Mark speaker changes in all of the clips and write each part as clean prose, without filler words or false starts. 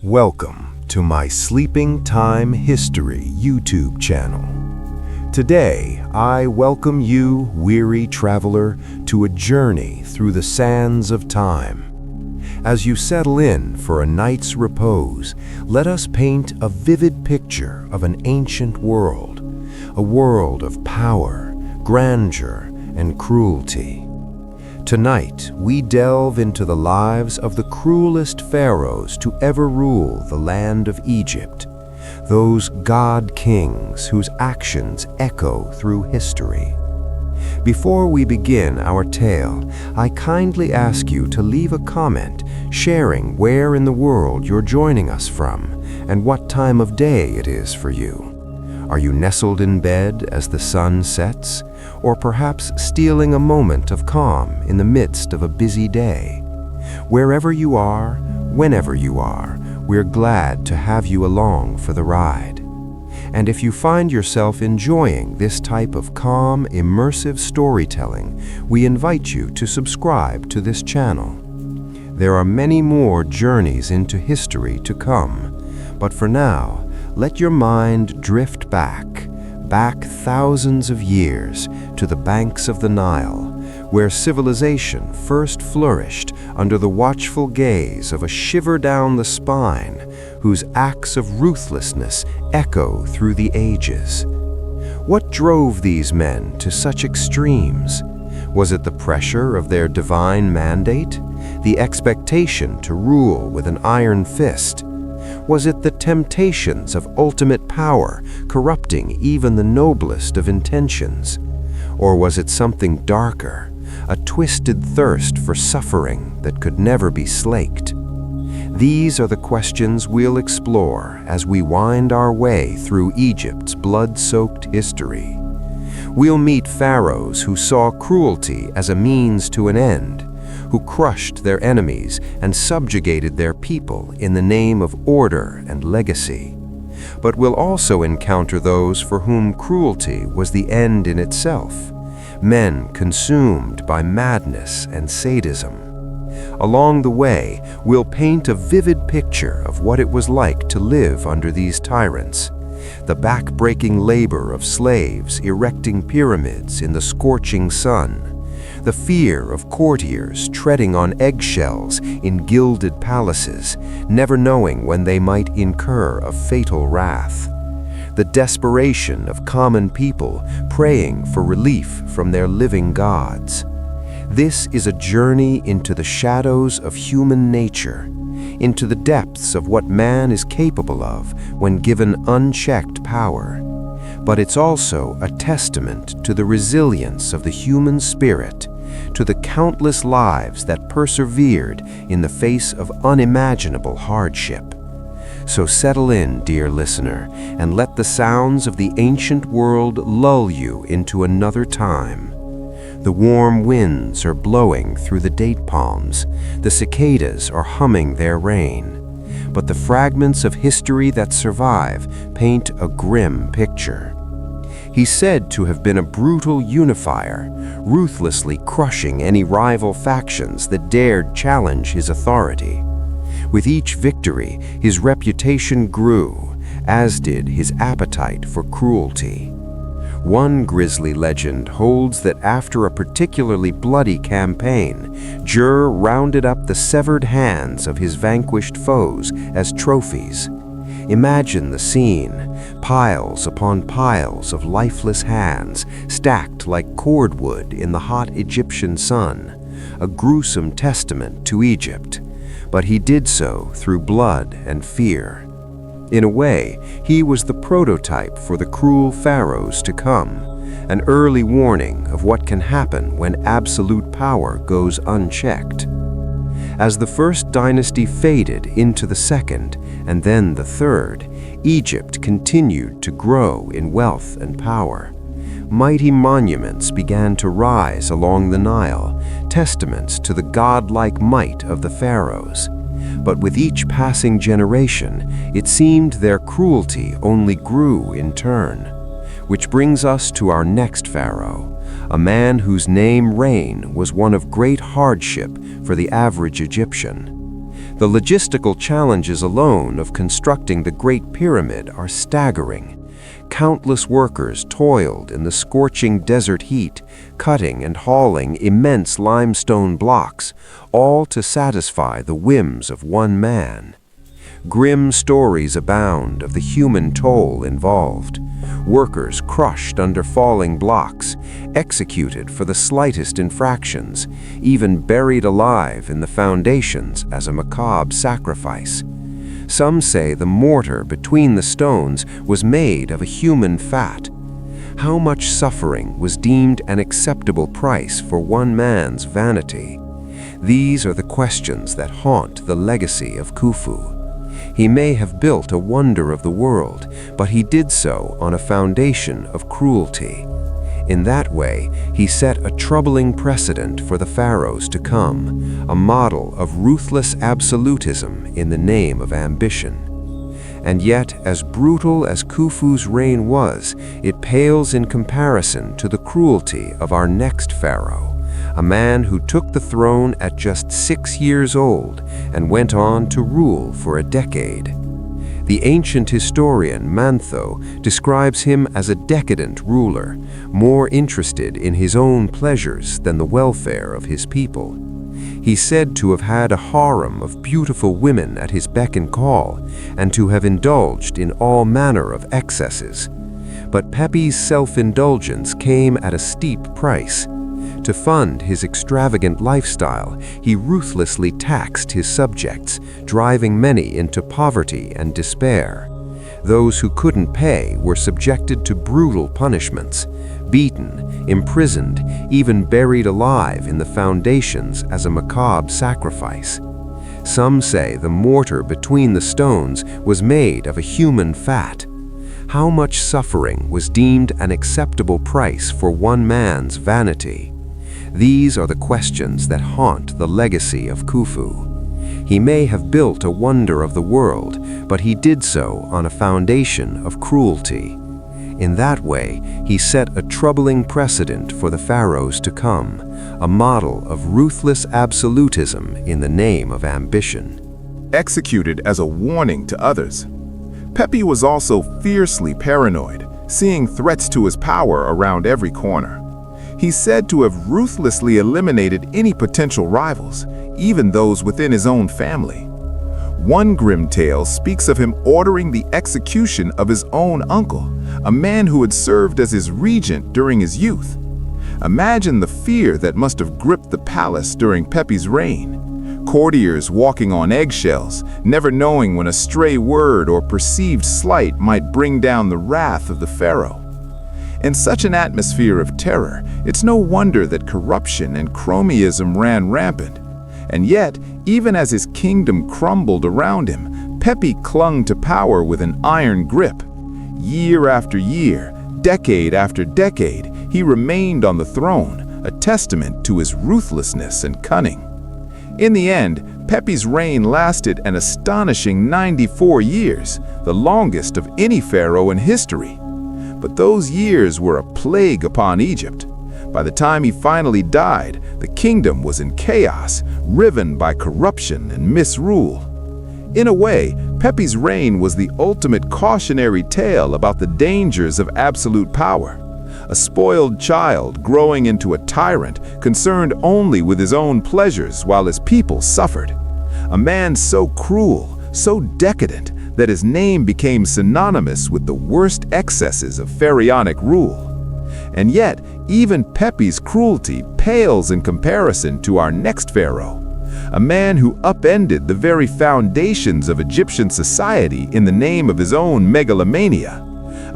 Speaker 1: Welcome to my Sleeping Time History YouTube channel. Today, I welcome you, weary traveler, to a journey through the sands of time. As you settle in for a night's repose, let us paint a vivid picture of an ancient world, a world of power, grandeur, and cruelty. Tonight, we delve into the lives of the cruelest pharaohs to ever rule the land of Egypt, those god-kings whose actions echo through history. Before we begin our tale, I kindly ask you to leave a comment sharing where in the world you're joining us from and what time of day it is for you. Are you nestled in bed as the sun sets, or perhaps stealing a moment of calm in the midst of a busy day? Wherever you are, whenever you are, we're glad to have you along for the ride. And if you find yourself enjoying this type of calm, immersive storytelling, we invite you to subscribe to this channel. There are many more journeys into history to come, but for now, let your mind drift back thousands of years to the banks of the Nile, where civilization first flourished under the watchful gaze of a shiver-down-the-spine whose acts of ruthlessness echo through the ages. What drove these men to such extremes? Was it the pressure of their divine mandate, the expectation to rule with an iron fist? Was it the temptations of ultimate power corrupting even the noblest of intentions? Or was it something darker, a twisted thirst for suffering that could never be slaked? These are the questions we'll explore as we wind our way through Egypt's blood-soaked history. We'll meet pharaohs who saw cruelty as a means to an end, who crushed their enemies and subjugated their people in the name of order and legacy. But we'll also encounter those for whom cruelty was the end in itself, men consumed by madness and sadism. Along the way, we'll paint a vivid picture of what it was like to live under these tyrants, the back-breaking labor of slaves erecting pyramids in the scorching sun, the fear of courtiers treading on eggshells in gilded palaces, never knowing when they might incur a fatal wrath, the desperation of common people praying for relief from their living gods. This is a journey into the shadows of human nature, into the depths of what man is capable of when given unchecked power. But it's also a testament to the resilience of the human spirit, to the countless lives that persevered in the face of unimaginable hardship. So settle in, dear listener, and let the sounds of the ancient world lull you into another time. The warm winds are blowing through the date palms, the cicadas are humming their rain, but the fragments of history that survive paint a grim picture. He's said to have been a brutal unifier, ruthlessly crushing any rival factions that dared challenge his authority. With each victory, his reputation grew, as did his appetite for cruelty. One grisly legend holds that after a particularly bloody campaign, Jur rounded up the severed hands of his vanquished foes as trophies. Imagine the scene, piles upon piles of lifeless hands stacked like cordwood in the hot Egyptian sun, a gruesome testament to Egypt. But he did so through blood and fear. In a way, he was the prototype for the cruel pharaohs to come, an early warning of what can happen when absolute power goes unchecked. As the first dynasty faded into the second, and then the third, Egypt continued to grow in wealth and power. Mighty monuments began to rise along the Nile, testaments to the godlike might of the pharaohs. But with each passing generation, it seemed their cruelty only grew in turn. Which brings us to our next pharaoh, a man whose name reign was one of great hardship for the average Egyptian. The logistical challenges alone of constructing the Great Pyramid are staggering. Countless workers toiled in the scorching desert heat, cutting and hauling immense limestone blocks, all to satisfy the whims of one man. Grim stories abound of the human toll involved. Workers crushed under falling blocks, executed for the slightest infractions, even buried alive in the foundations as a macabre sacrifice. Some say the mortar between the stones was made of a human fat. How much suffering was deemed an acceptable price for one man's vanity? These are the questions that haunt the legacy of Khufu. He may have built a wonder of the world, but he did so on a foundation of cruelty. In that way, he set a troubling precedent for the pharaohs to come, a model of ruthless absolutism in the name of ambition. And yet, as brutal as Khufu's reign was, it pales in comparison to the cruelty of our next pharaoh, a man who took the throne at just 6 years old and went on to rule for a decade. The ancient historian Manetho describes him as a decadent ruler, more interested in his own pleasures than the welfare of his people. He's said to have had a harem of beautiful women at his beck and call, and to have indulged in all manner of excesses. But Pepi's self-indulgence came at a steep price. To fund his extravagant lifestyle, he ruthlessly taxed his subjects, driving many into poverty and despair. Those who couldn't pay were subjected to brutal punishments, beaten, imprisoned, even buried alive in the foundations as a macabre sacrifice. Some say the mortar between the stones was made of a human fat. How much suffering was deemed an acceptable price for one man's vanity? These are the questions that haunt the legacy of Khufu. He may have built a wonder of the world, but he did so on a foundation of cruelty. In that way, he set a troubling precedent for the pharaohs to come, a model of ruthless absolutism in the name of ambition.
Speaker 2: Executed as a warning to others. Pepi was also fiercely paranoid, seeing threats to his power around every corner. He's said to have ruthlessly eliminated any potential rivals, even those within his own family. One grim tale speaks of him ordering the execution of his own uncle, a man who had served as his regent during his youth. Imagine the fear that must have gripped the palace during Pepi's reign. Courtiers walking on eggshells, never knowing when a stray word or perceived slight might bring down the wrath of the pharaoh. In such an atmosphere of terror, it's no wonder that corruption and cronyism ran rampant. And yet, even as his kingdom crumbled around him, Pepi clung to power with an iron grip. Year after year, decade after decade, he remained on the throne, a testament to his ruthlessness and cunning. In the end, Pepi's reign lasted an astonishing 94 years, the longest of any pharaoh in history. But those years were a plague upon Egypt. By the time he finally died, the kingdom was in chaos, riven by corruption and misrule. In a way, Pepi's reign was the ultimate cautionary tale about the dangers of absolute power. A spoiled child growing into a tyrant, concerned only with his own pleasures while his people suffered. A man so cruel, so decadent, that his name became synonymous with the worst excesses of pharaonic rule. And yet, even Pepi's cruelty pales in comparison to our next pharaoh, a man who upended the very foundations of Egyptian society in the name of his own megalomania,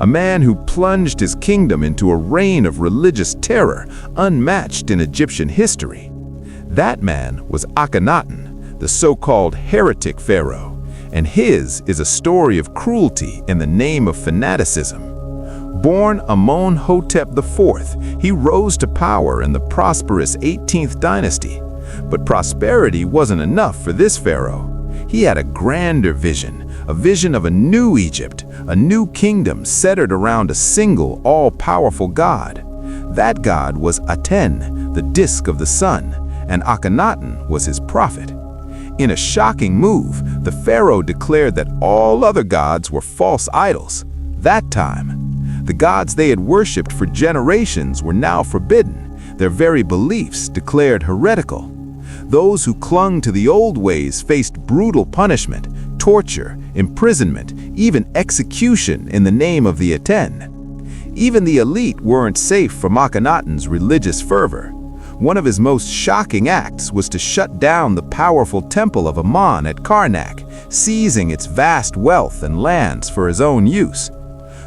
Speaker 2: a man who plunged his kingdom into a reign of religious terror unmatched in Egyptian history. That man was Akhenaten, the so-called heretic pharaoh, and his is a story of cruelty in the name of fanaticism. Born Amonhotep IV, he rose to power in the prosperous 18th dynasty. But prosperity wasn't enough for this pharaoh. He had a grander vision, a vision of a new Egypt, a new kingdom centered around a single, all-powerful god. That god was Aten, the disk of the sun, and Akhenaten was his prophet. In a shocking move, the pharaoh declared that all other gods were false idols. That time, the gods they had worshipped for generations were now forbidden, their very beliefs declared heretical. Those who clung to the old ways faced brutal punishment, torture, imprisonment, even execution in the name of the Aten. Even the elite weren't safe from Akhenaten's religious fervor. One of his most shocking acts was to shut down the powerful temple of Amun at Karnak, seizing its vast wealth and lands for his own use.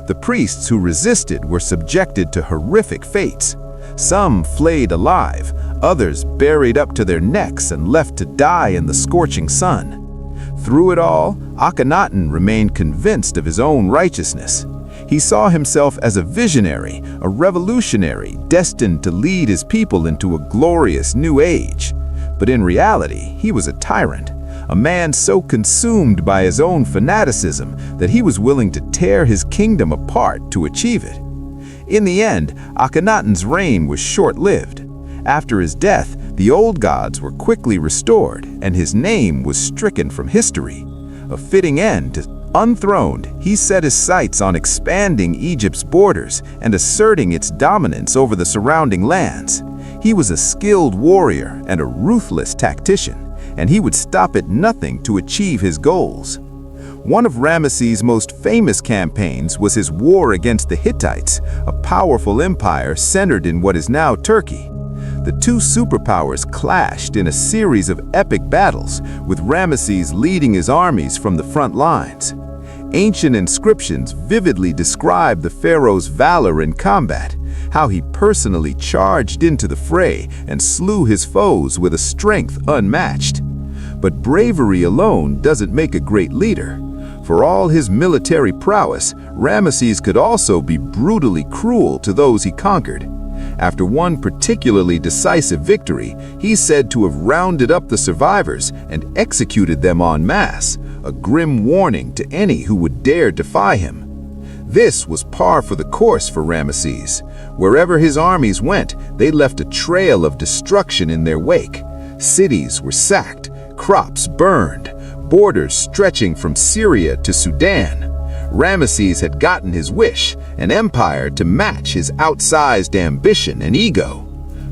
Speaker 2: The priests who resisted were subjected to horrific fates. Some flayed alive, others buried up to their necks and left to die in the scorching sun. Through it all, Akhenaten remained convinced of his own righteousness. He saw himself as a visionary, a revolutionary, destined to lead his people into a glorious new age. But in reality, he was a tyrant, a man so consumed by his own fanaticism that he was willing to tear his kingdom apart to achieve it. In the end, Akhenaten's reign was short-lived. After his death, the old gods were quickly restored, and his name was stricken from history. A fitting end. Unthroned, he set his sights on expanding Egypt's borders and asserting its dominance over the surrounding lands. He was a skilled warrior and a ruthless tactician, and he would stop at nothing to achieve his goals. One of Ramesses' most famous campaigns was his war against the Hittites, a powerful empire centered in what is now Turkey. The two superpowers clashed in a series of epic battles, with Ramesses leading his armies from the front lines. Ancient inscriptions vividly describe the pharaoh's valor in combat, how he personally charged into the fray and slew his foes with a strength unmatched. But bravery alone doesn't make a great leader. For all his military prowess, Ramesses could also be brutally cruel to those he conquered. After one particularly decisive victory, he's said to have rounded up the survivors and executed them en masse, a grim warning to any who would dare defy him. This was par for the course for Ramesses. Wherever his armies went, they left a trail of destruction in their wake. Cities were sacked, crops burned, borders stretching from Syria to Sudan. Ramesses had gotten his wish, an empire to match his outsized ambition and ego.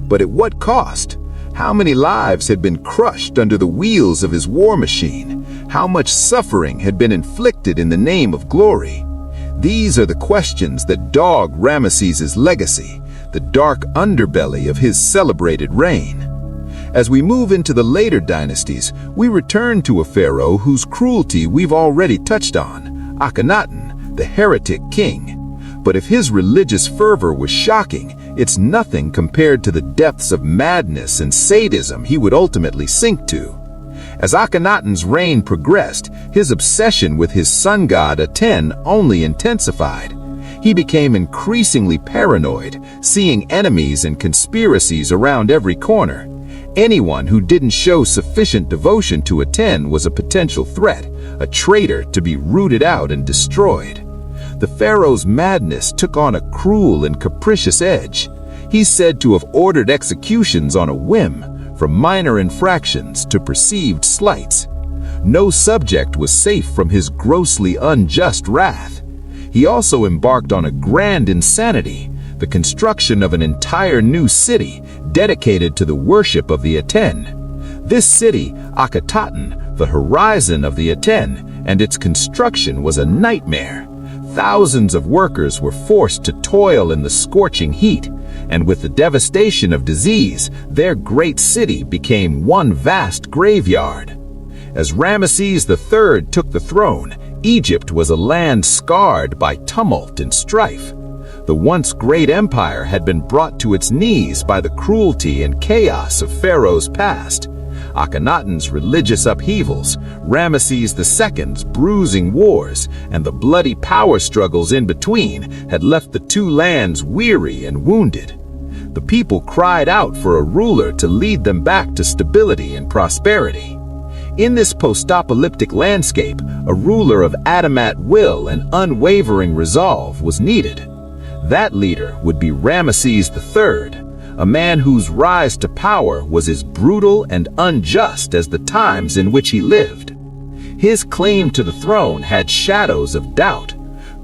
Speaker 2: But at what cost? How many lives had been crushed under the wheels of his war machine? How much suffering had been inflicted in the name of glory? These are the questions that dog Ramesses' legacy, the dark underbelly of his celebrated reign. As we move into the later dynasties, we return to a pharaoh whose cruelty we've already touched on, Akhenaten, the heretic king. But if his religious fervor was shocking, it's nothing compared to the depths of madness and sadism he would ultimately sink to. As Akhenaten's reign progressed, his obsession with his sun god Aten only intensified. He became increasingly paranoid, seeing enemies and conspiracies around every corner. Anyone who didn't show sufficient devotion to Aten was a potential threat, a traitor to be rooted out and destroyed. The pharaoh's madness took on a cruel and capricious edge. He's said to have ordered executions on a whim, from minor infractions to perceived slights. No subject was safe from his grossly unjust wrath. He also embarked on a grand insanity, the construction of an entire new city dedicated to the worship of the Aten. This city, Akhetaten, the horizon of the Aten, and its construction was a nightmare. Thousands of workers were forced to toil in the scorching heat, and with the devastation of disease, their great city became one vast graveyard. As Ramesses III took the throne, Egypt was a land scarred by tumult and strife. The once great empire had been brought to its knees by the cruelty and chaos of pharaohs past. Akhenaten's religious upheavals, Ramesses II's bruising wars, and the bloody power struggles in between had left the two lands weary and wounded. The people cried out for a ruler to lead them back to stability and prosperity. In this post-apocalyptic landscape, a ruler of adamant will and unwavering resolve was needed. That leader would be Ramesses III,
Speaker 3: a man whose rise to power was as brutal and unjust as the times in which he lived. His claim to the throne had shadows of doubt.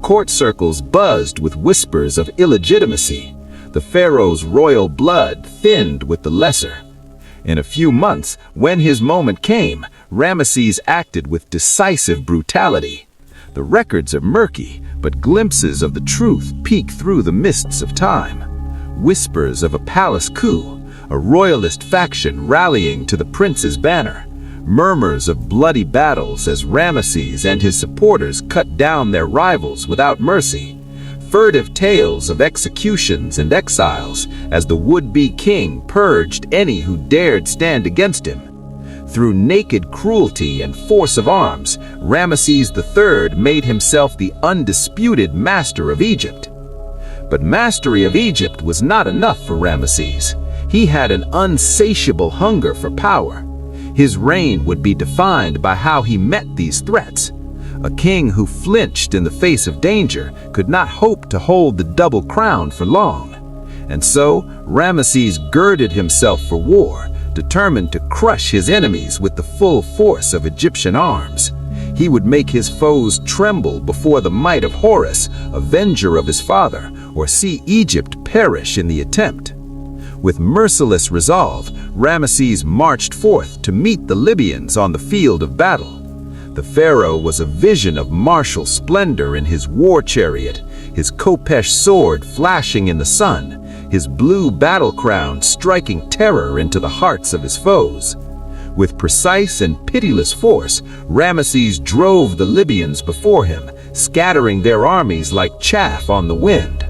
Speaker 3: Court circles buzzed with whispers of illegitimacy. The pharaoh's royal blood thinned with the lesser. In a few months, when his moment came, Ramesses acted with decisive brutality. The records are murky, but glimpses of the truth peek through the mists of time. Whispers of a palace coup, a royalist faction rallying to the prince's banner. Murmurs of bloody battles as Ramesses and his supporters cut down their rivals without mercy. Furtive tales of executions and exiles as the would-be king purged any who dared stand against him. Through naked cruelty and force of arms, Ramesses III made himself the undisputed master of Egypt. But mastery of Egypt was not enough for Ramesses. He had an insatiable hunger for power. His reign would be defined by how he met these threats. A king who flinched in the face of danger could not hope to hold the double crown for long. And so, Ramesses girded himself for war, determined to crush his enemies with the full force of Egyptian arms. He would make his foes tremble before the might of Horus, avenger of his father, or see Egypt perish in the attempt. With merciless resolve, Ramesses marched forth to meet the Libyans on the field of battle. The pharaoh was a vision of martial splendor in his war chariot, his Kopesh sword flashing in the sun, his blue battle crown striking terror into the hearts of his foes. With precise and pitiless force, Ramesses drove the Libyans before him, scattering their armies like chaff on the wind.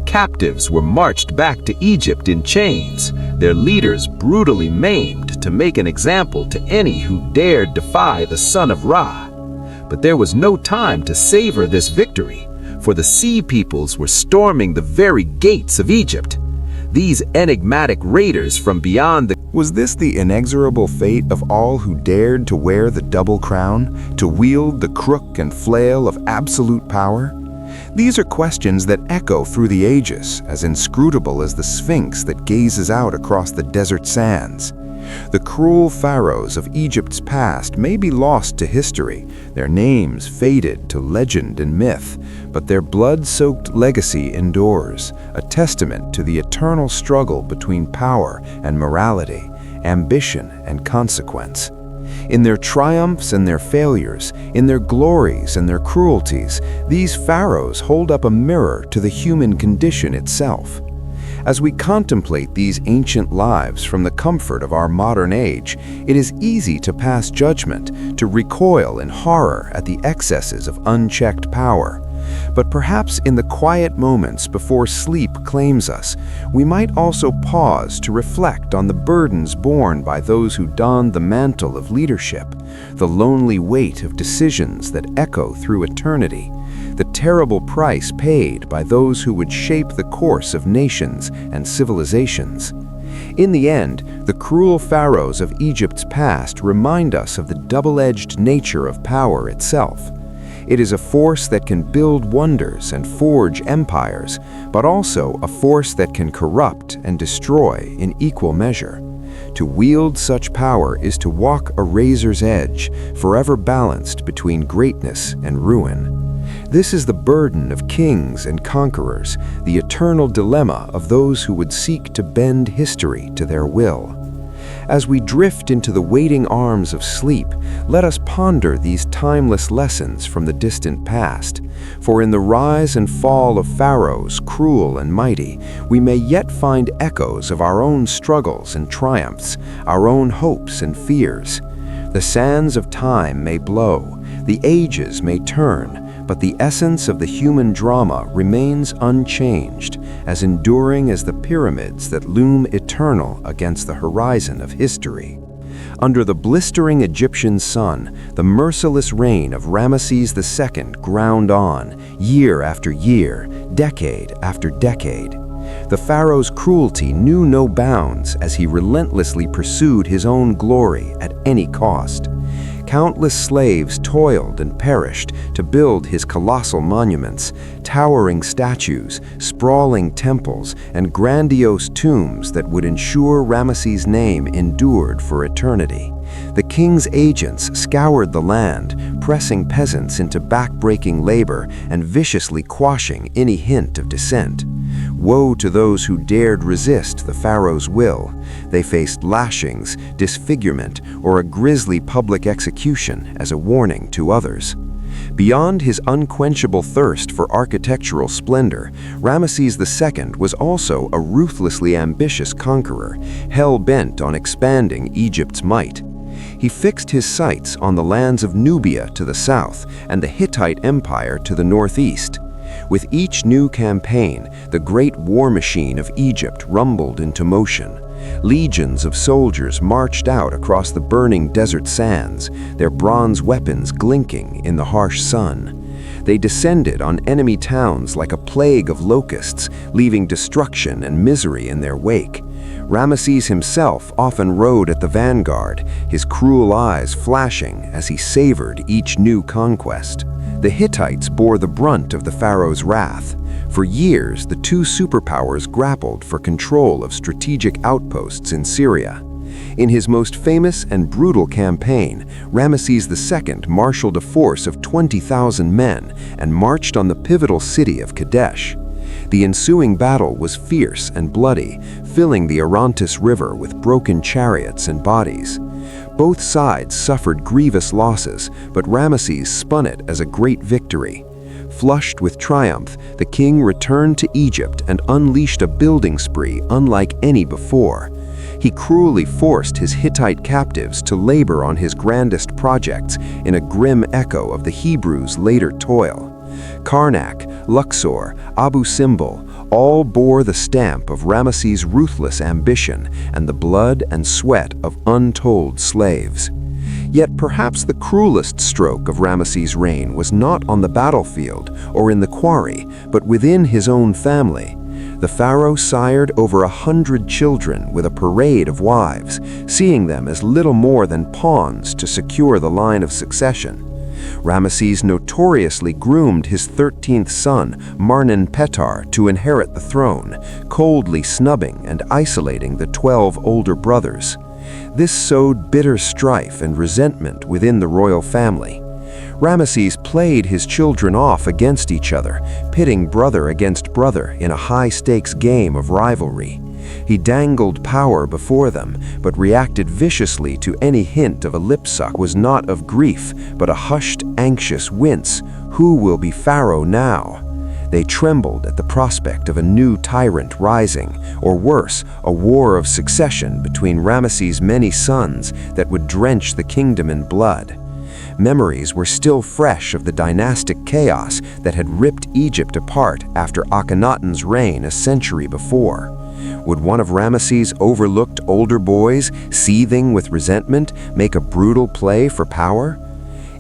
Speaker 3: Captives were marched back to Egypt in chains, their leaders brutally maimed to make an example to any who dared defy the son of Ra. But there was no time to savor this victory, for the sea peoples were storming the very gates of Egypt. These enigmatic raiders from beyond the...
Speaker 1: Was this the inexorable fate of all who dared to wear the double crown, to wield the crook and flail of absolute power? These are questions that echo through the ages, as inscrutable as the Sphinx that gazes out across the desert sands. The cruel pharaohs of Egypt's past may be lost to history, their names faded to legend and myth, but their blood-soaked legacy endures, a testament to the eternal struggle between power and morality, ambition and consequence. In their triumphs and their failures, in their glories and their cruelties, these pharaohs hold up a mirror to the human condition itself. As we contemplate these ancient lives from the comfort of our modern age, it is easy to pass judgment, to recoil in horror at the excesses of unchecked power. But perhaps in the quiet moments before sleep claims us, we might also pause to reflect on the burdens borne by those who donned the mantle of leadership, the lonely weight of decisions that echo through eternity, the terrible price paid by those who would shape the course of nations and civilizations. In the end, the cruel pharaohs of Egypt's past remind us of the double-edged nature of power itself. It is a force that can build wonders and forge empires, but also a force that can corrupt and destroy in equal measure. To wield such power is to walk a razor's edge, forever balanced between greatness and ruin. This is the burden of kings and conquerors, the eternal dilemma of those who would seek to bend history to their will. As we drift into the waiting arms of sleep, let us ponder these timeless lessons from the distant past. For in the rise and fall of pharaohs, cruel and mighty, we may yet find echoes of our own struggles and triumphs, our own hopes and fears. The sands of time may blow, the ages may turn, but the essence of the human drama remains unchanged, as enduring as the pyramids that loom eternal against the horizon of history. Under the blistering Egyptian sun, the merciless reign of Ramesses II ground on, year after year, decade after decade. The pharaoh's cruelty knew no bounds as he relentlessly pursued his own glory at any cost. Countless slaves toiled and perished to build his colossal monuments, towering statues, sprawling temples, and grandiose tombs that would ensure Ramesses' name endured for eternity. The king's agents scoured the land, pressing peasants into back-breaking labor and viciously quashing any hint of dissent. Woe to those who dared resist the pharaoh's will. They faced lashings, disfigurement, or a grisly public execution as a warning to others. Beyond his unquenchable thirst for architectural splendor, Ramesses II was also a ruthlessly ambitious conqueror, hell-bent on expanding Egypt's might. He fixed his sights on the lands of Nubia to the south and the Hittite Empire to the northeast. With each new campaign, the great war machine of Egypt rumbled into motion. Legions of soldiers marched out across the burning desert sands, their bronze weapons glinting in the harsh sun. They descended on enemy towns like a plague of locusts, leaving destruction and misery in their wake. Ramesses himself often rode at the vanguard, his cruel eyes flashing as he savored each new conquest. The Hittites bore the brunt of the pharaoh's wrath. For years, the two superpowers grappled for control of strategic outposts in Syria. In his most famous and brutal campaign, Ramesses II marshaled a force of 20,000 men and marched on the pivotal city of Kadesh. The ensuing battle was fierce and bloody, filling the Orontes River with broken chariots and bodies. Both sides suffered grievous losses, but Ramesses spun it as a great victory. Flushed with triumph, the king returned to Egypt and unleashed a building spree unlike any before. He cruelly forced his Hittite captives to labor on his grandest projects in a grim echo of the Hebrews' later toil. Karnak, Luxor, Abu Simbel all bore the stamp of Ramesses' ruthless ambition and the blood and sweat of untold slaves. Yet perhaps the cruelest stroke of Ramesses' reign was not on the battlefield or in the quarry, but within his own family. The pharaoh sired over 100 children with a parade of wives, seeing them as little more than pawns to secure the line of succession. Ramesses notoriously groomed his 13th son, Marnen-Petar, to inherit the throne, coldly snubbing and isolating the 12 older brothers. This sowed bitter strife and resentment within the royal family. Ramesses played his children off against each other, pitting brother against brother in a high-stakes game of rivalry. He dangled power before them, but reacted viciously to any hint of a lip-suck was not of grief, but a hushed, anxious wince. Who will be pharaoh now? They trembled at the prospect of a new tyrant rising, or worse, a war of succession between Ramesses' many sons that would drench the kingdom in blood. Memories were still fresh of the dynastic chaos that had ripped Egypt apart after Akhenaten's reign a century before. Would one of Ramesses' overlooked older boys, seething with resentment, make a brutal play for power?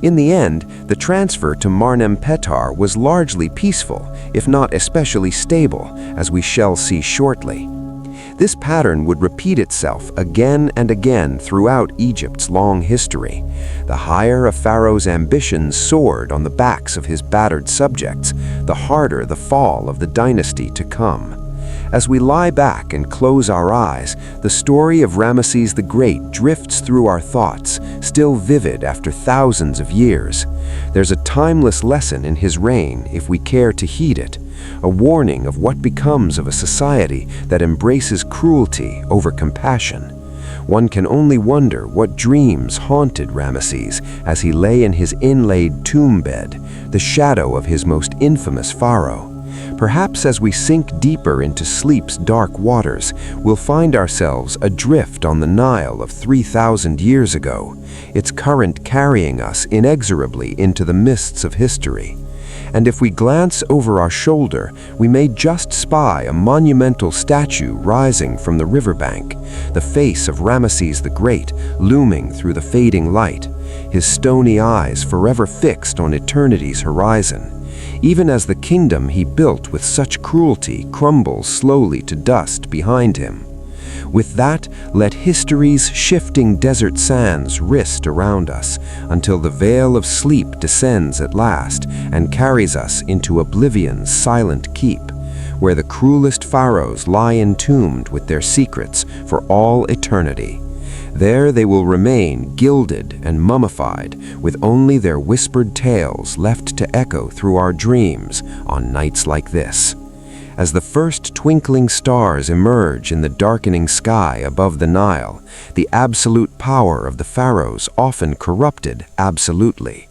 Speaker 1: In the end, the transfer to Marnen-Petar was largely peaceful, if not especially stable, as we shall see shortly. This pattern would repeat itself again and again throughout Egypt's long history. The higher a pharaoh's ambitions soared on the backs of his battered subjects, the harder the fall of the dynasty to come. As we lie back and close our eyes, the story of Ramesses the Great drifts through our thoughts, still vivid after thousands of years. There's a timeless lesson in his reign if we care to heed it, a warning of what becomes of a society that embraces cruelty over compassion. One can only wonder what dreams haunted Ramesses as he lay in his inlaid tomb bed, the shadow of his most infamous pharaoh. Perhaps as we sink deeper into sleep's dark waters, we'll find ourselves adrift on the Nile of 3,000 years ago, its current carrying us inexorably into the mists of history. And if we glance over our shoulder, we may just spy a monumental statue rising from the riverbank, the face of Ramesses the Great looming through the fading light, his stony eyes forever fixed on eternity's horizon. Even as the kingdom he built with such cruelty crumbles slowly to dust behind him. With that, let history's shifting desert sands rist around us until the veil of sleep descends at last and carries us into oblivion's silent keep, where the cruelest pharaohs lie entombed with their secrets for all eternity. There they will remain gilded and mummified, with only their whispered tales left to echo through our dreams on nights like this. As the first twinkling stars emerge in the darkening sky above the Nile, the absolute power of the pharaohs often corrupted absolutely.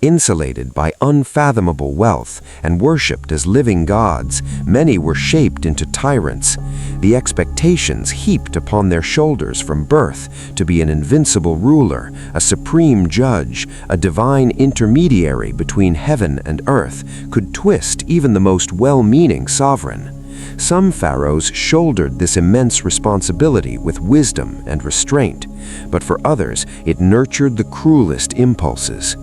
Speaker 1: Insulated by unfathomable wealth and worshipped as living gods, many were shaped into tyrants. The expectations heaped upon their shoulders from birth to be an invincible ruler, a supreme judge, a divine intermediary between heaven and earth, could twist even the most well-meaning sovereign. Some pharaohs shouldered this immense responsibility with wisdom and restraint, but for others it nurtured the cruelest impulses.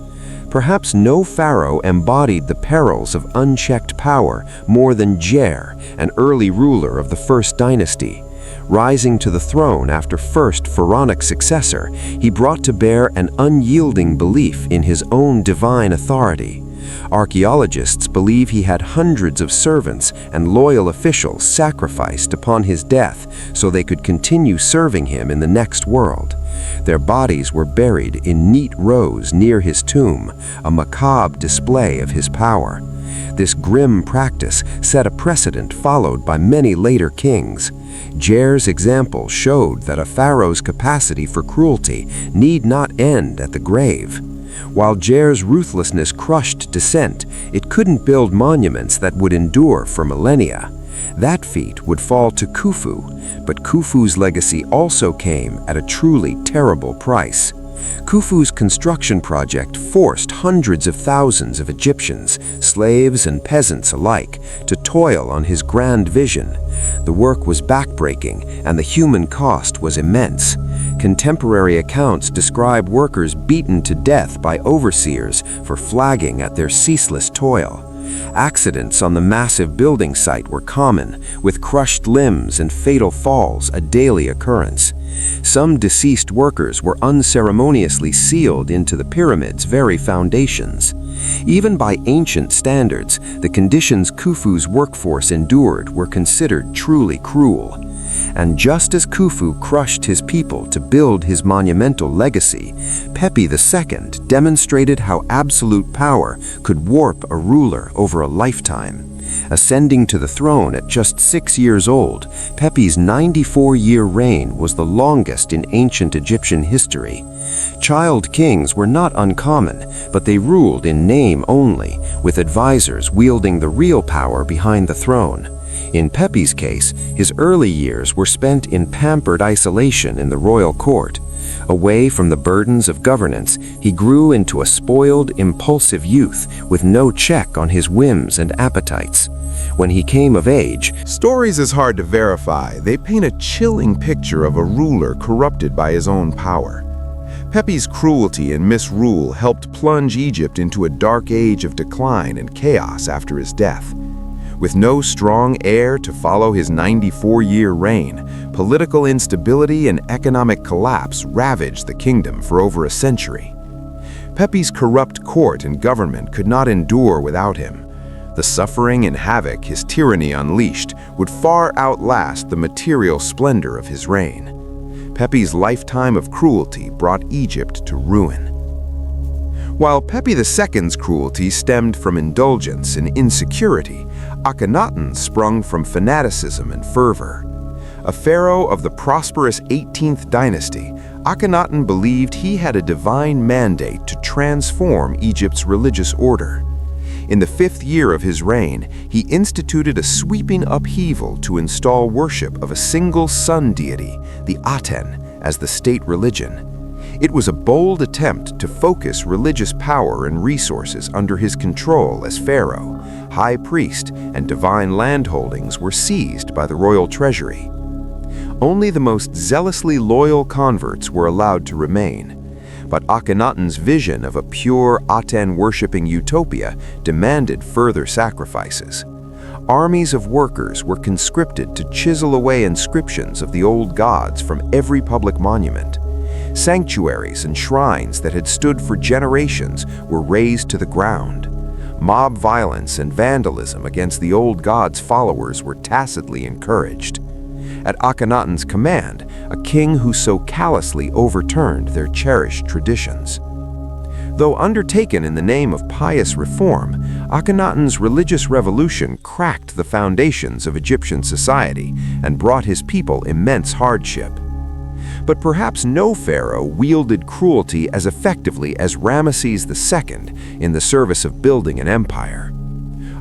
Speaker 1: Perhaps no pharaoh embodied the perils of unchecked power more than Jer, an early ruler of the first dynasty. Rising to the throne after first pharaonic successor, he brought to bear an unyielding belief in his own divine authority. Archaeologists believe he had hundreds of servants and loyal officials sacrificed upon his death so they could continue serving him in the next world. Their bodies were buried in neat rows near his tomb, a macabre display of his power. This grim practice set a precedent followed by many later kings. Jer's example showed that a pharaoh's capacity for cruelty need not end at the grave. While Jer's ruthlessness crushed dissent, it couldn't build monuments that would endure for millennia. That feat would fall to Khufu, but Khufu's legacy also came at a truly terrible price. Khufu's construction project forced hundreds of thousands of Egyptians, slaves and peasants alike, to toil on his grand vision. The work was backbreaking, and the human cost was immense. Contemporary accounts describe workers beaten to death by overseers for flagging at their ceaseless toil. Accidents on the massive building site were common, with crushed limbs and fatal falls a daily occurrence. Some deceased workers were unceremoniously sealed into the pyramid's very foundations. Even by ancient standards, the conditions Khufu's workforce endured were considered truly cruel. And just as Khufu crushed his people to build his monumental legacy, Pepi II demonstrated how absolute power could warp a ruler over a lifetime. Ascending to the throne at just 6 years old, Pepi's 94-year reign was the longest in ancient Egyptian history. Child kings were not uncommon, but they ruled in name only, with advisors wielding the real power behind the throne. In Pepi's case, his early years were spent in pampered isolation in the royal court. Away from the burdens of governance, he grew into a spoiled, impulsive youth with no check on his whims and appetites. When he came of age,
Speaker 2: Stories is hard to verify. They paint a chilling picture of a ruler corrupted by his own power. Pepi's cruelty and misrule helped plunge Egypt into a dark age of decline and chaos after his death. With no strong heir to follow his 94-year reign, political instability and economic collapse ravaged the kingdom for over a century. Pepi's corrupt court and government could not endure without him. The suffering and havoc his tyranny unleashed would far outlast the material splendor of his reign. Pepi's lifetime of cruelty brought Egypt to ruin. While Pepi II's cruelty stemmed from indulgence and insecurity, Akhenaten's sprung from fanaticism and fervor. A pharaoh of the prosperous 18th dynasty, Akhenaten believed he had a divine mandate to transform Egypt's religious order. In the 5th year of his reign, he instituted a sweeping upheaval to install worship of a single sun deity, the Aten, as the state religion. It was a bold attempt to focus religious power and resources under his control as pharaoh. High priest and divine landholdings were seized by the royal treasury. Only the most zealously loyal converts were allowed to remain. But Akhenaten's vision of a pure Aten-worshipping utopia demanded further sacrifices.
Speaker 1: Armies of workers were conscripted to chisel away inscriptions of the old gods from every public monument. Sanctuaries and shrines that had stood for generations were razed to the ground. Mob violence and vandalism against the old gods' followers were tacitly encouraged. At Akhenaten's command, a king who so callously overturned their cherished traditions. Though undertaken in the name of pious reform, Akhenaten's religious revolution cracked the foundations of Egyptian society and brought his people immense hardship. But perhaps no pharaoh wielded cruelty as effectively as Ramesses II in the service of building an empire.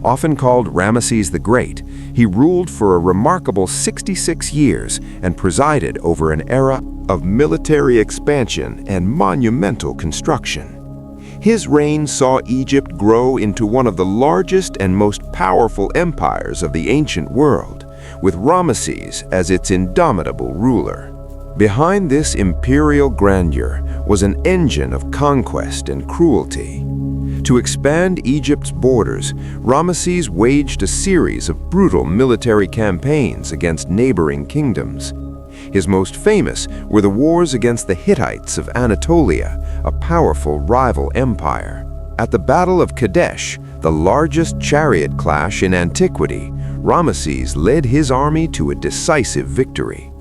Speaker 1: Often called Ramesses the Great, he ruled for a remarkable 66 years and presided over an era of military expansion and monumental construction. His reign saw Egypt grow into one of the largest and most powerful empires of the ancient world, with Ramesses as its indomitable ruler. Behind this imperial grandeur was an engine of conquest and cruelty. To expand Egypt's borders, Ramesses waged a series of brutal military campaigns against neighboring kingdoms. His most famous were the wars against the Hittites of Anatolia, a powerful rival empire. At the Battle of Kadesh, the largest chariot clash in antiquity, Ramesses led his army to a decisive victory.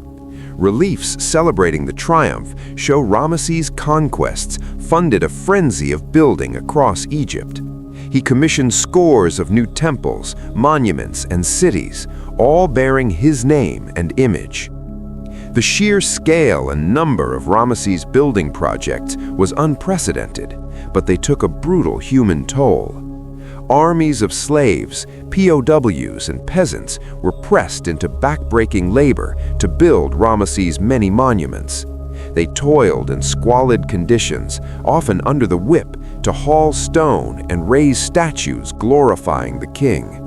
Speaker 1: Reliefs celebrating the triumph show Ramesses' conquests funded a frenzy of building across Egypt. He commissioned scores of new temples, monuments, and cities, all bearing his name and image. The sheer scale and number of Ramesses' building projects was unprecedented, but they took a brutal human toll. Armies of slaves, POWs, and peasants were pressed into backbreaking labor to build Ramesses' many monuments. They toiled in squalid conditions, often under the whip, to haul stone and raise statues glorifying the king.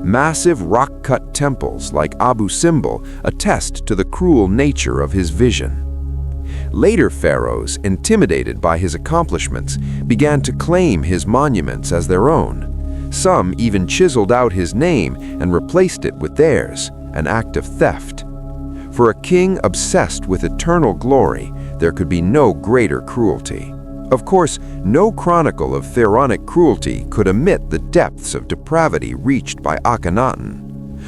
Speaker 1: Massive rock-cut temples like Abu Simbel attest to the cruel nature of his vision. Later pharaohs, intimidated by his accomplishments, began to claim his monuments as their own. Some even chiseled out his name and replaced it with theirs, an act of theft. For a king obsessed with eternal glory, there could be no greater cruelty. Of course, no chronicle of pharaonic cruelty could omit the depths of depravity reached by Akhenaten.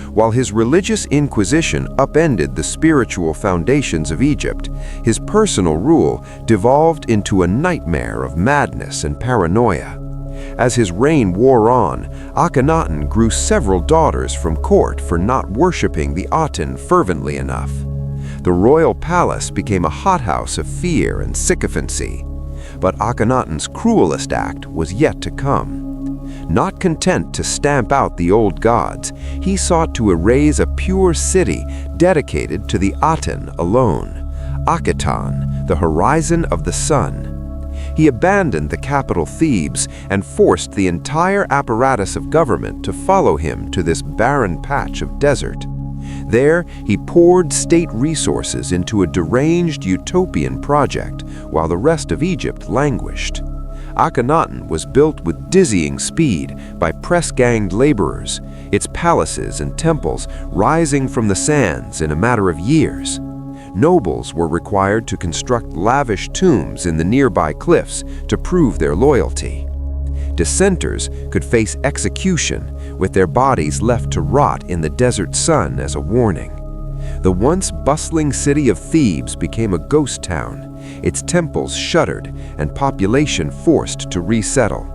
Speaker 1: While his religious inquisition upended the spiritual foundations of Egypt, his personal rule devolved into a nightmare of madness and paranoia. As his reign wore on, Akhenaten grew several daughters from court for not worshipping the Aten fervently enough. The royal palace became a hothouse of fear and sycophancy. But Akhenaten's cruelest act was yet to come. Not content to stamp out the old gods, he sought to erase a pure city dedicated to the Aten alone, Akheton, the horizon of the sun. He abandoned the capital Thebes and forced the entire apparatus of government to follow him to this barren patch of desert. There, he poured state resources into a deranged utopian project, while the rest of Egypt languished. Akhenaten was built with dizzying speed by press-ganged laborers, its palaces and temples rising from the sands in a matter of years. Nobles were required to construct lavish tombs in the nearby cliffs to prove their loyalty. Dissenters could face execution, with their bodies left to rot in the desert sun as a warning. The once bustling city of Thebes became a ghost town, its temples shuttered and population forced to resettle,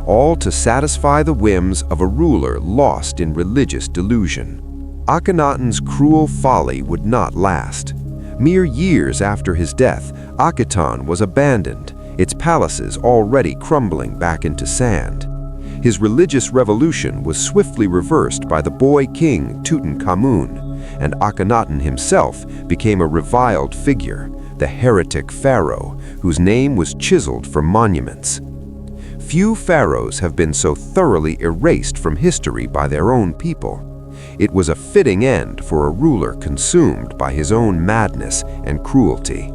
Speaker 1: all to satisfy the whims of a ruler lost in religious delusion. Akhenaten's cruel folly would not last. Mere years after his death, Akheton was abandoned, its palaces already crumbling back into sand. His religious revolution was swiftly reversed by the boy king Tutankhamun, and Akhenaten himself became a reviled figure, the heretic pharaoh, whose name was chiseled from monuments. Few pharaohs have been so thoroughly erased from history by their own people. It was a fitting end for a ruler consumed by his own madness and cruelty.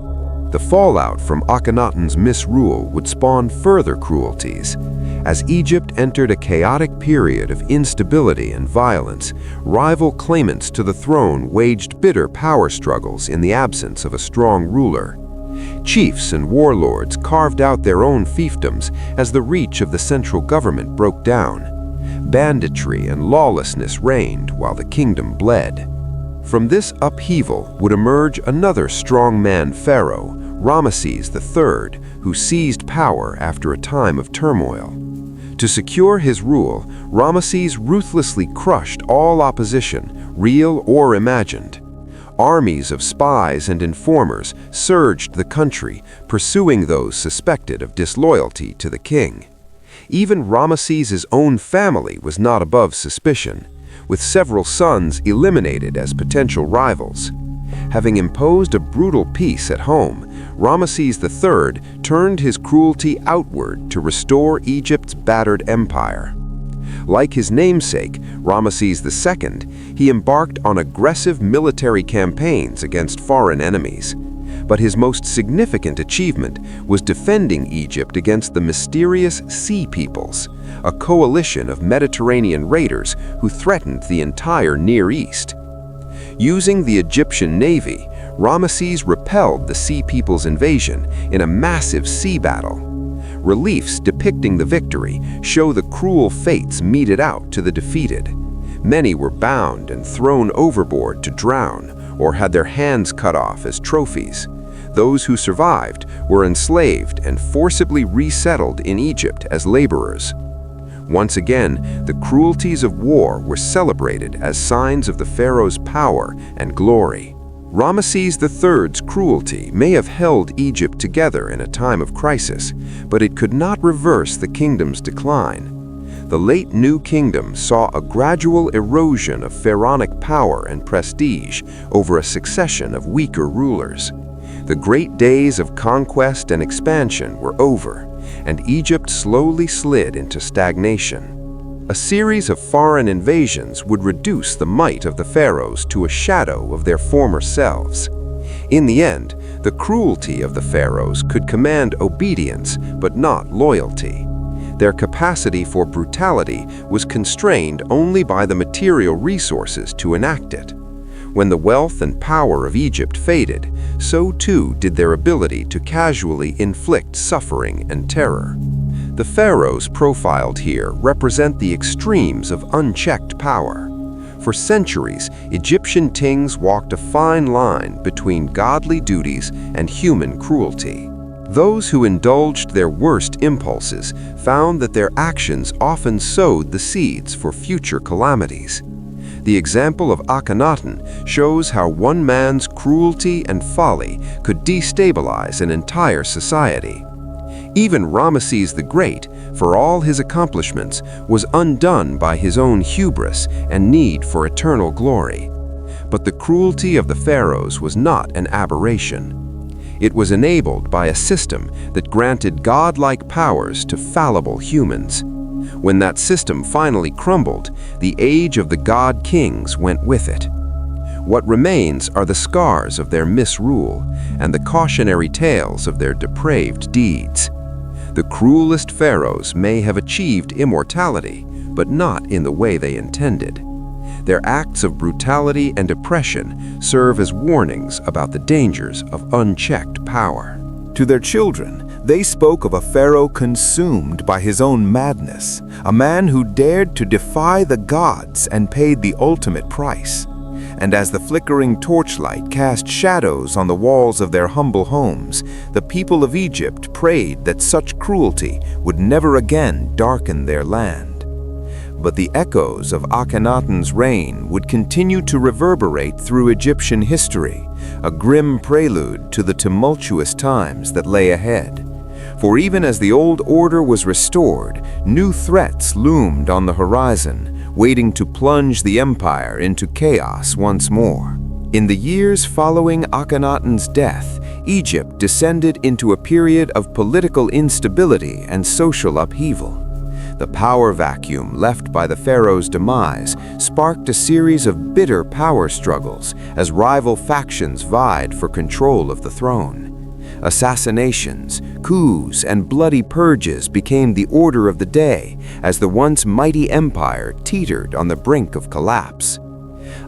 Speaker 1: The fallout from Akhenaten's misrule would spawn further cruelties. As Egypt entered a chaotic period of instability and violence, rival claimants to the throne waged bitter power struggles in the absence of a strong ruler. Chiefs and warlords carved out their own fiefdoms as the reach of the central government broke down. Banditry and lawlessness reigned while the kingdom bled. From this upheaval would emerge another strongman pharaoh, Ramesses III, who seized power after a time of turmoil. To secure his rule, Ramesses ruthlessly crushed all opposition, real or imagined. Armies of spies and informers surged the country, pursuing those suspected of disloyalty to the king. Even Ramesses' own family was not above suspicion, with several sons eliminated as potential rivals. Having imposed a brutal peace at home, Ramesses III turned his cruelty outward to restore Egypt's battered empire. Like his namesake, Ramesses II, he embarked on aggressive military campaigns against foreign enemies. But his most significant achievement was defending Egypt against the mysterious Sea Peoples, a coalition of Mediterranean raiders who threatened the entire Near East. Using the Egyptian navy, Ramesses repelled the Sea Peoples' invasion in a massive sea battle. Reliefs depicting the victory show the cruel fates meted out to the defeated. Many were bound and thrown overboard to drown, or had their hands cut off as trophies. Those who survived were enslaved and forcibly resettled in Egypt as laborers. Once again, the cruelties of war were celebrated as signs of the pharaoh's power and glory. Ramesses III's cruelty may have held Egypt together in a time of crisis, but it could not reverse the kingdom's decline. The late New Kingdom saw a gradual erosion of pharaonic power and prestige over a succession of weaker rulers. The great days of conquest and expansion were over, and Egypt slowly slid into stagnation. A series of foreign invasions would reduce the might of the pharaohs to a shadow of their former selves. In the end, the cruelty of the pharaohs could command obedience but not loyalty. Their capacity for brutality was constrained only by the material resources to enact it. When the wealth and power of Egypt faded, so too did their ability to casually inflict suffering and terror. The pharaohs profiled here represent the extremes of unchecked power. For centuries, Egyptian kings walked a fine line between godly duties and human cruelty. Those who indulged their worst impulses found that their actions often sowed the seeds for future calamities. The example of Akhenaten shows how one man's cruelty and folly could destabilize an entire society. Even Ramesses the Great, for all his accomplishments, was undone by his own hubris and need for eternal glory. But the cruelty of the pharaohs was not an aberration. It was enabled by a system that granted godlike powers to fallible humans. When that system finally crumbled, the age of the god kings went with it. What remains are the scars of their misrule and the cautionary tales of their depraved deeds. The cruelest pharaohs may have achieved immortality, but not in the way they intended. Their acts of brutality and oppression serve as warnings about the dangers of unchecked power.
Speaker 4: To their children, they spoke of a pharaoh consumed by his own madness, a man who dared to defy the gods and paid the ultimate price. And as the flickering torchlight cast shadows on the walls of their humble homes, the people of Egypt prayed that such cruelty would never again darken their land. But the echoes of Akhenaten's reign would continue to reverberate through Egyptian history, a grim prelude to the tumultuous times that lay ahead. For even as the old order was restored, new threats loomed on the horizon, waiting to plunge the empire into chaos once more. In the years following Akhenaten's death, Egypt descended into a period of political instability and social upheaval. The power vacuum left by the pharaoh's demise sparked a series of bitter power struggles as rival factions vied for control of the throne. Assassinations, coups, and bloody purges became the order of the day as the once mighty empire teetered on the brink of collapse.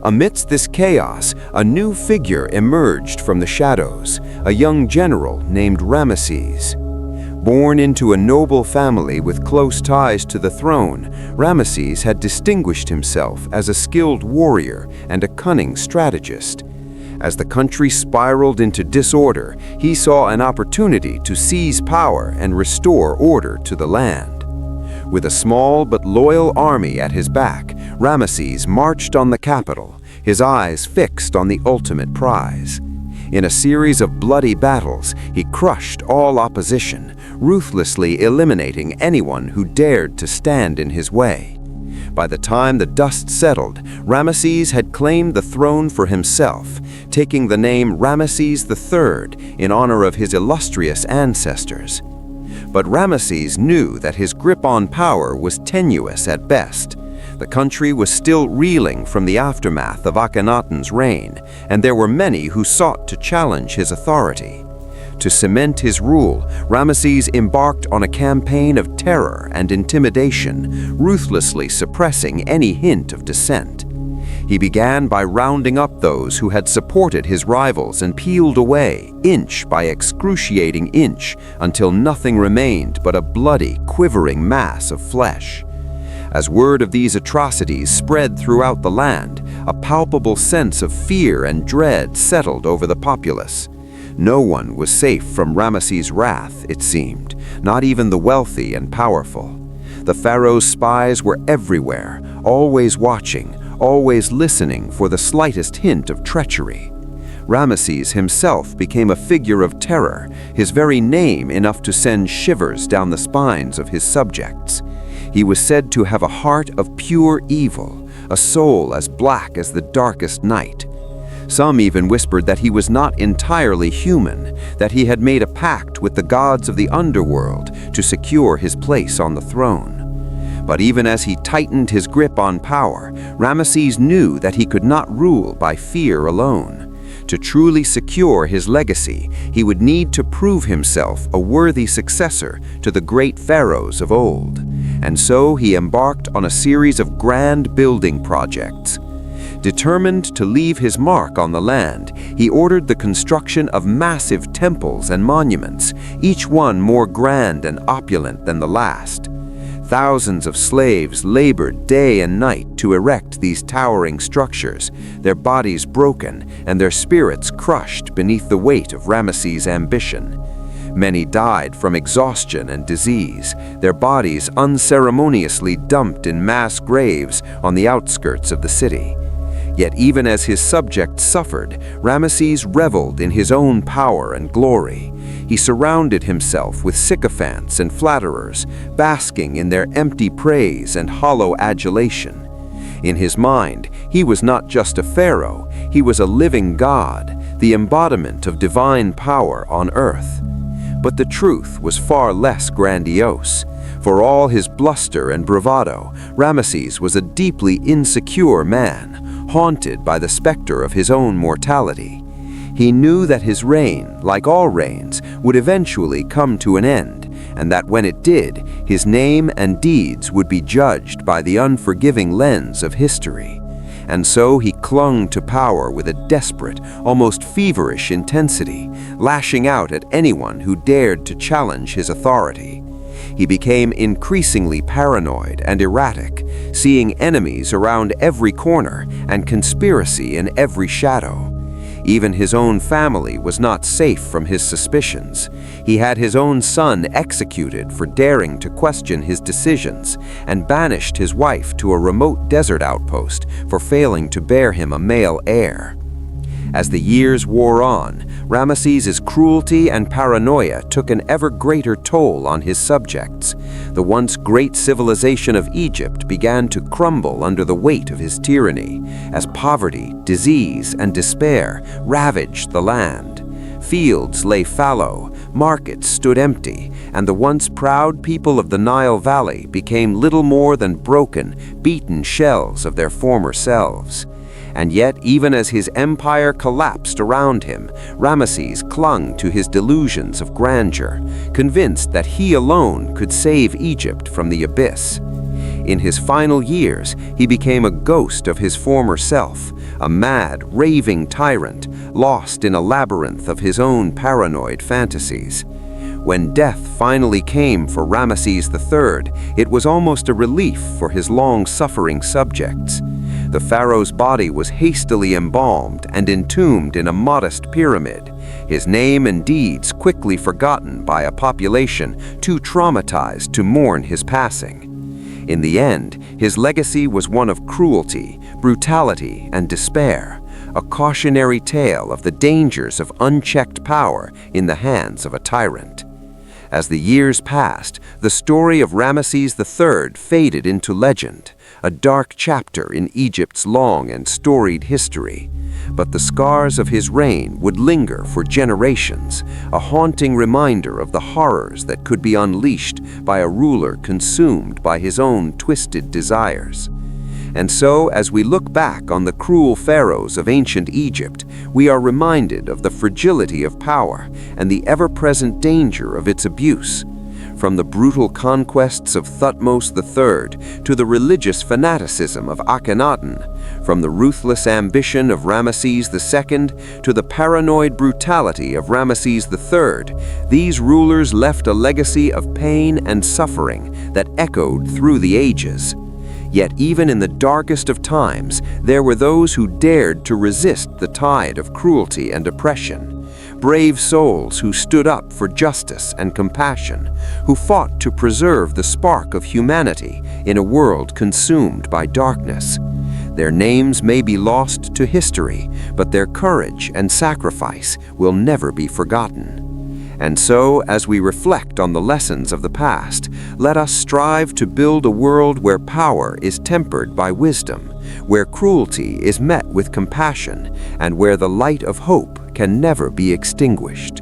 Speaker 4: Amidst this chaos, a new figure emerged from the shadows, a young general named Ramesses. Born into a noble family with close ties to the throne, Ramesses had distinguished himself as a skilled warrior and a cunning strategist. As the country spiraled into disorder, he saw an opportunity to seize power and restore order to the land. With a small but loyal army at his back, Ramesses marched on the capital, his eyes fixed on the ultimate prize. In a series of bloody battles, he crushed all opposition, ruthlessly eliminating anyone who dared to stand in his way. By the time the dust settled, Ramesses had claimed the throne for himself, taking the name Ramesses III in honor of his illustrious ancestors. But Ramesses knew that his grip on power was tenuous at best. The country was still reeling from the aftermath of Akhenaten's reign, and there were many who sought to challenge his authority. To cement his rule, Ramesses embarked on a campaign of terror and intimidation, ruthlessly suppressing any hint of dissent. He began by rounding up those who had supported his rivals and peeled away, inch by excruciating inch, until nothing remained but a bloody, quivering mass of flesh. As word of these atrocities spread throughout the land, a palpable sense of fear and dread settled over the populace. No one was safe from Ramesses' wrath, it seemed, not even the wealthy and powerful. The pharaoh's spies were everywhere, always watching, always listening for the slightest hint of treachery. Ramesses himself became a figure of terror, his very name enough to send shivers down the spines of his subjects. He was said to have a heart of pure evil, a soul as black as the darkest night. Some even whispered that he was not entirely human, that he had made a pact with the gods of the underworld to secure his place on the throne. But even as he tightened his grip on power, Ramesses knew that he could not rule by fear alone. To truly secure his legacy, he would need to prove himself a worthy successor to the great pharaohs of old. And so he embarked on a series of grand building projects. Determined to leave his mark on the land, he ordered the construction of massive temples and monuments, each one more grand and opulent than the last. Thousands of slaves labored day and night to erect these towering structures, their bodies broken and their spirits crushed beneath the weight of Ramesses' ambition. Many died from exhaustion and disease, their bodies unceremoniously dumped in mass graves on the outskirts of the city. Yet even as his subjects suffered, Ramesses reveled in his own power and glory. He surrounded himself with sycophants and flatterers, basking in their empty praise and hollow adulation. In his mind, he was not just a pharaoh, he was a living god, the embodiment of divine power on earth. But the truth was far less grandiose. For all his bluster and bravado, Ramesses was a deeply insecure man, haunted by the specter of his own mortality. He knew that his reign, like all reigns, would eventually come to an end, and that when it did, his name and deeds would be judged by the unforgiving lens of history. And so he clung to power with a desperate, almost feverish intensity, lashing out at anyone who dared to challenge his authority. He became increasingly paranoid and erratic, seeing enemies around every corner and conspiracy in every shadow. Even his own family was not safe from his suspicions. He had his own son executed for daring to question his decisions, and banished his wife to a remote desert outpost for failing to bear him a male heir. As the years wore on, Ramesses' cruelty and paranoia took an ever greater toll on his subjects. The once great civilization of Egypt began to crumble under the weight of his tyranny, as poverty, disease, and despair ravaged the land. Fields lay fallow, markets stood empty, and the once proud people of the Nile Valley became little more than broken, beaten shells of their former selves.
Speaker 5: And yet, even as his empire collapsed around him, Ramesses clung to his delusions of grandeur, convinced that he alone could save Egypt from the abyss. In his final years, he became a ghost of his former self, a mad, raving tyrant, lost in a labyrinth of his own paranoid fantasies. When death finally came for Ramesses III, it was almost a relief for his long-suffering subjects. The pharaoh's body was hastily embalmed and entombed in a modest pyramid, his name and deeds quickly forgotten by a population too traumatized to mourn his passing. In the end, his legacy was one of cruelty, brutality, and despair, a cautionary tale of the dangers of unchecked power in the hands of a tyrant. As the years passed, the story of Ramesses III faded into legend, a dark chapter in Egypt's long and storied history. But the scars of his reign would linger for generations, a haunting reminder of the horrors that could be unleashed by a ruler consumed by his own twisted desires. And so, as we look back on the cruel pharaohs of ancient Egypt, we are reminded of the fragility of power and the ever-present danger of its abuse. From the brutal conquests of Thutmose III to the religious fanaticism of Akhenaten, from the ruthless ambition of Ramesses II to the paranoid brutality of Ramesses III, these rulers left a legacy of pain and suffering that echoed through the ages. Yet even in the darkest of times, there were those who dared to resist the tide of cruelty and oppression. Brave souls who stood up for justice and compassion, who fought to preserve the spark of humanity in a world consumed by darkness. Their names may be lost to history, but their courage and sacrifice will never be forgotten. And so, as we reflect on the lessons of the past, let us strive to build a world where power is tempered by wisdom, where cruelty is met with compassion, and where the light of hope can never be extinguished.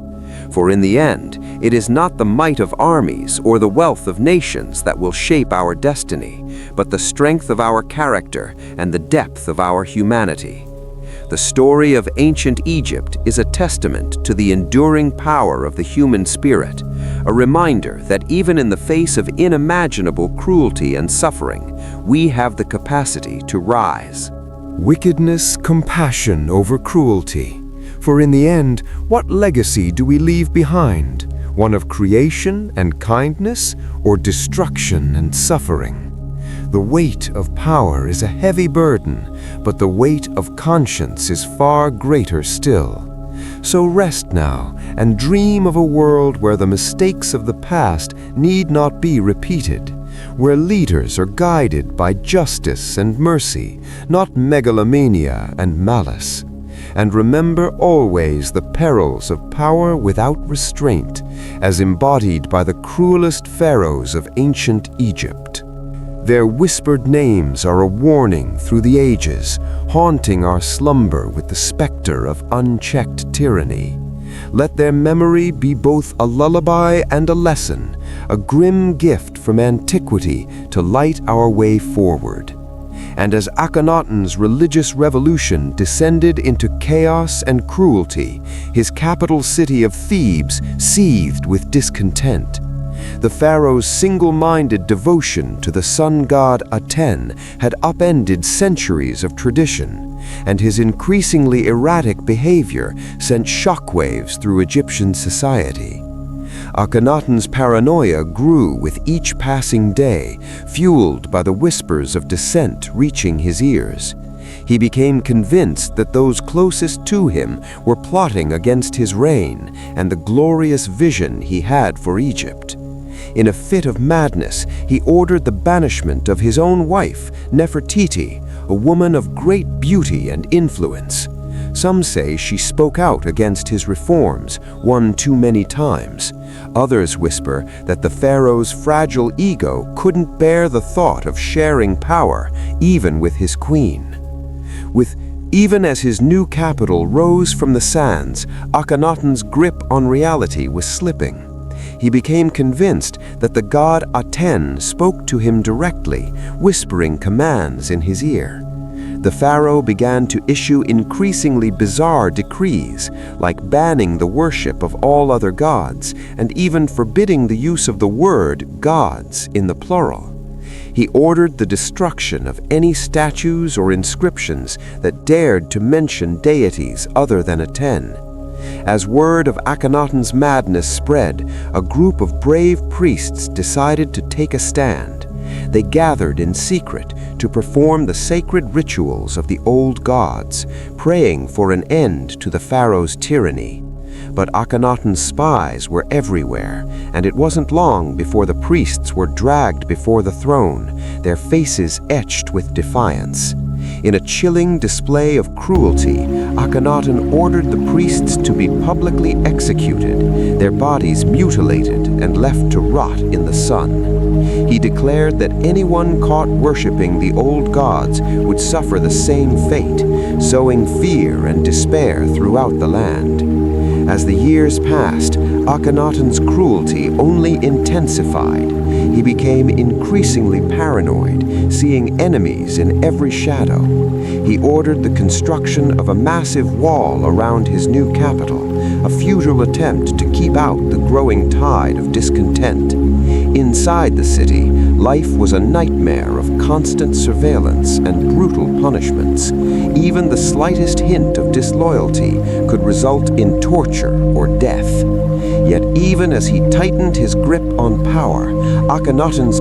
Speaker 5: For in the end, it is not the might of armies or the wealth of nations that will shape our destiny, but the strength of our character and the depth of our humanity. The story of ancient Egypt is a testament to the enduring power of the human spirit, a reminder that even in the face of unimaginable cruelty and suffering, we have the capacity to rise.
Speaker 1: Wickedness, compassion over cruelty. For in the end, what legacy do we leave behind? One of creation and kindness, or destruction and suffering? The weight of power is a heavy burden, but the weight of conscience is far greater still. So rest now and dream of a world where the mistakes of the past need not be repeated, where leaders are guided by justice and mercy, not megalomania and malice. And remember always the perils of power without restraint, as embodied by the cruelest pharaohs of ancient Egypt. Their whispered names are a warning through the ages, haunting our slumber with the specter of unchecked tyranny. Let their memory be both a lullaby and a lesson, a grim gift from antiquity to light our way forward. And as Akhenaten's religious revolution descended into chaos and cruelty, his capital city of Thebes seethed with discontent. The pharaoh's single-minded devotion to the sun god Aten had upended centuries of tradition, and his increasingly erratic behavior sent shockwaves through Egyptian society. Akhenaten's paranoia grew with each passing day, fueled by the whispers of dissent reaching his ears. He became convinced that those closest to him were plotting against his reign and the glorious vision he had for Egypt. In a fit of madness, he ordered the banishment of his own wife, Nefertiti, a woman of great beauty and influence. Some say she spoke out against his reforms, one too many times. Others whisper that the pharaoh's fragile ego couldn't bear the thought of sharing power, even with his queen. Even as his new capital rose from the sands, Akhenaten's grip on reality was slipping. He became convinced that the god Aten spoke to him directly, whispering commands in his ear.
Speaker 5: The pharaoh began to issue increasingly bizarre decrees, like banning the worship of all other gods and even forbidding the use of the word gods in the plural. He ordered the destruction of any statues or inscriptions that dared to mention deities other than Aten. As word of Akhenaten's madness spread, a group of brave priests decided to take a stand. They gathered in secret to perform the sacred rituals of the old gods, praying for an end to the pharaoh's tyranny. But Akhenaten's spies were everywhere, and it wasn't long before the priests were dragged before the throne, their faces etched with defiance. In a chilling display of cruelty, Akhenaten ordered the priests to be publicly executed, their bodies mutilated and left to rot in the sun. He declared that anyone caught worshipping the old gods would suffer the same fate, sowing fear and despair throughout the land. As the years passed, Akhenaten's cruelty only intensified. He became increasingly paranoid, seeing enemies in every shadow. He ordered the construction of a massive wall around his new capital, a futile attempt to keep out the growing tide of discontent. Inside the city, life was a nightmare of constant surveillance and brutal punishments. Even the slightest hint of disloyalty could result in torture or death. Yet even as he tightened his grip on power, Akhenaten's